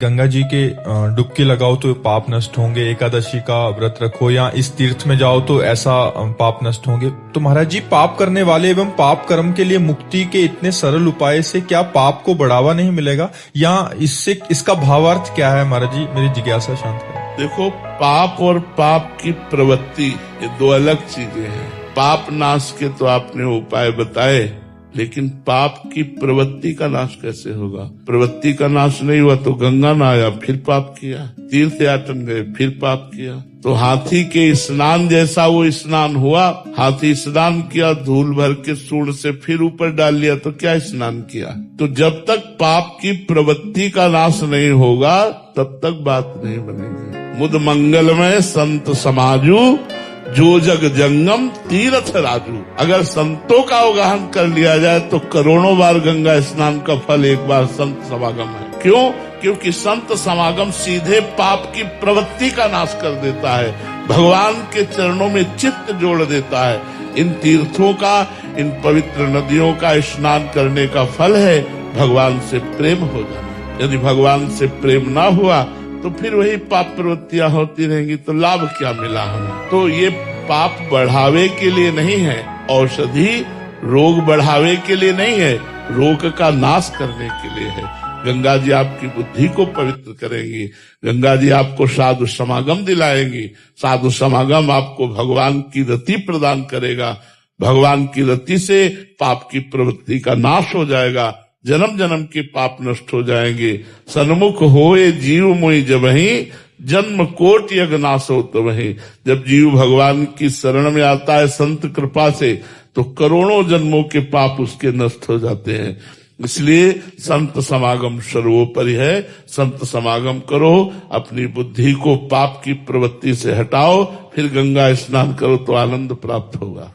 गंगा जी के डुबकी लगाओ तो पाप नष्ट होंगे, एकादशी का व्रत रखो या इस तीर्थ में जाओ तो ऐसा पाप नष्ट होंगे। तो महाराज जी, पाप करने वाले एवं पाप कर्म के लिए मुक्ति के इतने सरल उपाय से क्या पाप को बढ़ावा नहीं मिलेगा, या इससे इसका भावार्थ क्या है महाराज जी? मेरी जिज्ञासा शांत करें। देखो, पाप और पाप की प्रवृत्ति ये दो अलग चीजें हैं। पाप नाश के तो आपने उपाय बताए, लेकिन पाप की प्रवृत्ति का नाश कैसे होगा? प्रवृत्ति का नाश नहीं हुआ तो गंगा न आया, फिर पाप किया। तीर्थ याटन गए, फिर पाप किया। तो हाथी के स्नान जैसा वो स्नान हुआ। हाथी स्नान किया, धूल भर के सूंड से फिर ऊपर डाल लिया, तो क्या स्नान किया? तो जब तक पाप की प्रवृत्ति का नाश नहीं होगा तब तक बात नहीं बनेगी। मुद मंगलमय संत समाजू, जो जग जंगम तीर्थ राजू। अगर संतों का अवगाहन कर लिया जाए तो करोड़ों बार गंगा स्नान का फल एक बार संत समागम है। क्यों? क्योंकि संत समागम सीधे पाप की प्रवृत्ति का नाश कर देता है, भगवान के चरणों में चित्त जोड़ देता है। इन तीर्थों का, इन पवित्र नदियों का स्नान करने का फल है भगवान से प्रेम हो जाना। यदि भगवान से प्रेम ना हुआ तो फिर वही पाप प्रवृत्तियां होती रहेंगी, तो लाभ क्या मिला हमें? तो ये पाप बढ़ावे के लिए नहीं है, औषधि रोग बढ़ावे के लिए नहीं है, रोग का नाश करने के लिए है। गंगा जी आपकी बुद्धि को पवित्र करेंगी, गंगा जी आपको साधु समागम दिलाएंगी, साधु समागम आपको भगवान की रति प्रदान करेगा। भगवान की रति से पाप की प्रवृत्ति का नाश हो जाएगा, जन्म जन्म के पाप नष्ट हो जाएंगे। सन्मुख होए जीव मोहि जबहि, जन्म कोट यज्ञ नाश हो तो वही। जब जीव भगवान की शरण में आता है संत कृपा से, तो करोड़ों जन्मों के पाप उसके नष्ट हो जाते हैं। इसलिए संत समागम सर्वोपरि है। संत समागम करो, अपनी बुद्धि को पाप की प्रवृत्ति से हटाओ, फिर गंगा स्नान करो तो आनंद प्राप्त होगा।